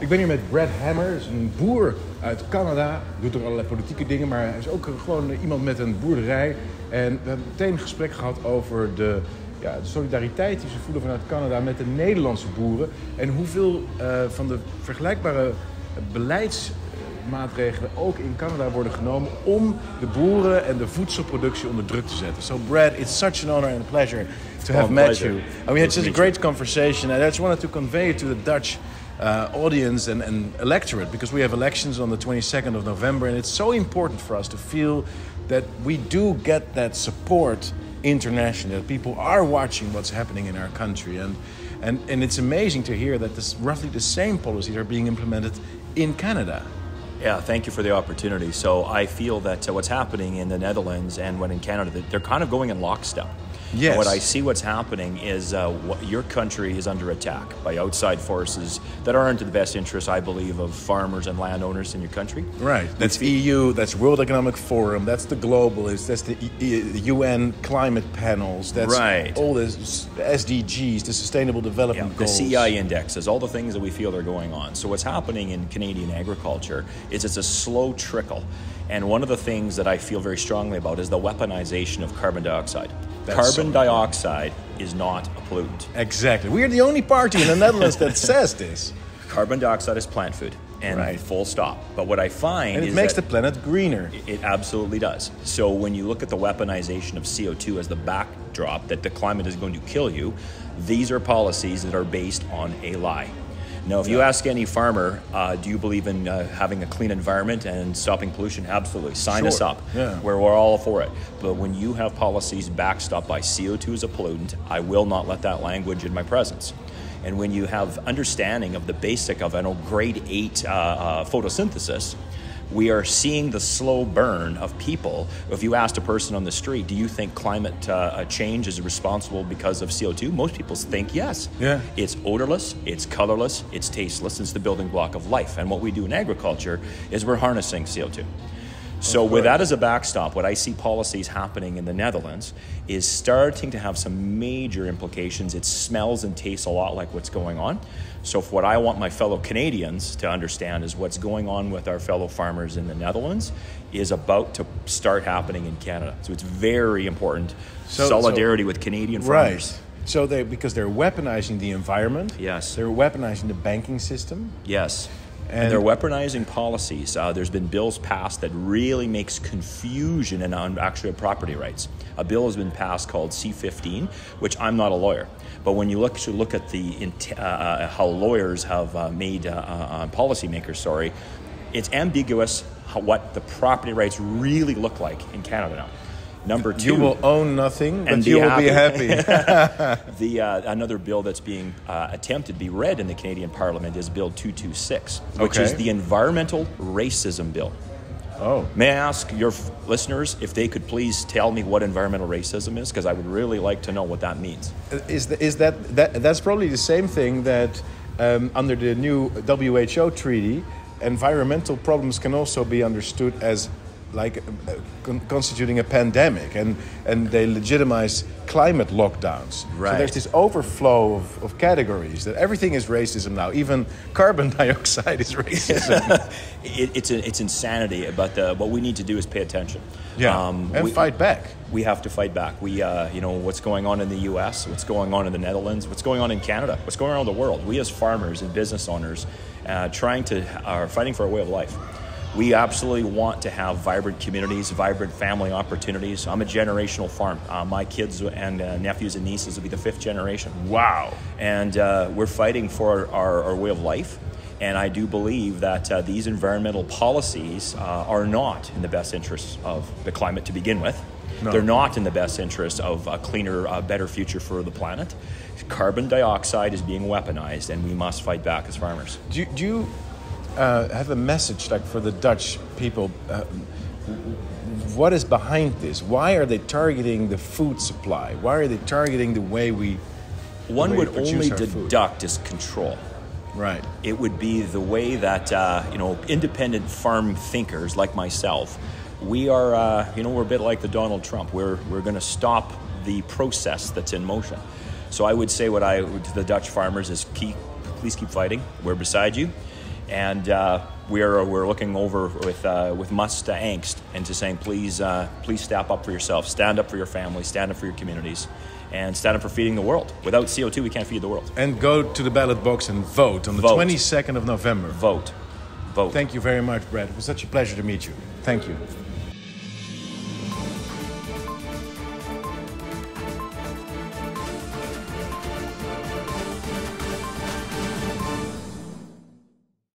Ik ben hier met Brad Hanmer, dat is een boer uit Canada. Doet er allerlei politieke dingen, maar hij is ook gewoon iemand met een boerderij. En we hebben meteen een gesprek gehad over de solidariteit die ze voelen vanuit Canada met de Nederlandse boeren. En hoeveel van de vergelijkbare beleidsmaatregelen ook in Canada worden genomen om de boeren en de voedselproductie onder druk te zetten. So Brad, it's such an honor and a pleasure to have met you. And we had just a great conversation, and I just wanted to convey it to the Dutch audience and electorate, because we have elections on the 22nd of November, and it's so important for us to feel that we do get that support internationally, that people are watching what's happening in our country. And it's amazing to hear that roughly the same policies are being implemented in Canada. Yeah, thank you for the opportunity. So I feel that what's happening in the Netherlands and in Canada, they're kind of going in lockstep. Yes. And what I see what's happening is your country is under attack by outside forces that aren't in the best interest, I believe, of farmers and landowners in your country. Right. That's EU, that's World Economic Forum, that's the globalists, that's the UN climate panels, that's all the SDGs, the Sustainable Development Goals. The CI indexes, all the things that we feel are going on. So what's happening in Canadian agriculture is it's a slow trickle. And one of the things that I feel very strongly about is the weaponization of carbon dioxide. Carbon dioxide is not a pollutant. Exactly. We're the only party in the Netherlands that says this. Carbon dioxide is plant food, and full stop. But what I find is it makes the planet greener. It absolutely does. So when you look at the weaponization of CO2 as the backdrop, that the climate is going to kill you, these are policies that are based on a lie. Now, if you ask any farmer, do you believe in having a clean environment and stopping pollution? Absolutely. Sign us up. Yeah. We're all for it. But when you have policies backstopped by CO2 as a pollutant, I will not let that language in my presence. And when you have understanding of the basic of grade 8 photosynthesis, we are seeing the slow burn of people. If you asked a person on the street, do you think climate change is responsible because of CO2? Most people think yes. Yeah. It's odorless, it's colorless, it's tasteless, it's the building block of life. And what we do in agriculture is we're harnessing CO2. So with that as a backstop, what I see policies happening in the Netherlands is starting to have some major implications. It smells and tastes a lot like what's going on. So what I want my fellow Canadians to understand is what's going on with our fellow farmers in the Netherlands is about to start happening in Canada. So it's very important. Solidarity with Canadian farmers. Right. So because they're weaponizing the environment. Yes. They're weaponizing the banking system. Yes. And they're weaponizing policies. There's been bills passed that really makes confusion on actually property rights. A bill has been passed called C-15, which I'm not a lawyer. But when you look at how lawyers have made policymakers, it's ambiguous what the property rights really look like in Canada now. Number two, you will own nothing, but you will be happy. Another bill that's being attempted to be read in the Canadian Parliament is Bill 226, which is the Environmental Racism Bill. Oh. May I ask your listeners if they could please tell me what environmental racism is? Because I would really like to know what that means. That's probably the same thing that under the new WHO treaty, environmental problems can also be understood as constituting a pandemic, and they legitimize climate lockdowns. Right. So there's this overflow of categories that everything is racism now. Even carbon dioxide is racism. It's insanity. But what we need to do is pay attention. Yeah, and fight back. We have to fight back. We, what's going on in the U.S., what's going on in the Netherlands, what's going on in Canada, what's going on in the world. We as farmers and business owners are fighting for a way of life. We absolutely want to have vibrant communities, vibrant family opportunities. I'm a generational farm. My kids and nephews and nieces will be the 5th generation. Wow. And we're fighting for our way of life. And I do believe that these environmental policies are not in the best interests of the climate to begin with. No. They're not in the best interest of a cleaner, better future for the planet. Carbon dioxide is being weaponized, and we must fight back as farmers. Do you have a message for the Dutch people? What is behind this? Why are they targeting the food supply? Why are they targeting the way we One would only deduct as control. Right. It would be the way that independent farm thinkers like myself, we are we're a bit like the Donald Trump. We're going to stop the process that's in motion. So I would say to the Dutch farmers is please keep fighting. We're beside you. And we're looking over with much angst into saying, please step up for yourself, stand up for your family, stand up for your communities, and stand up for feeding the world. Without CO2, we can't feed the world. And go to the ballot box and vote on the 22nd of November. Vote. Thank you very much, Brad. It was such a pleasure to meet you. Thank you.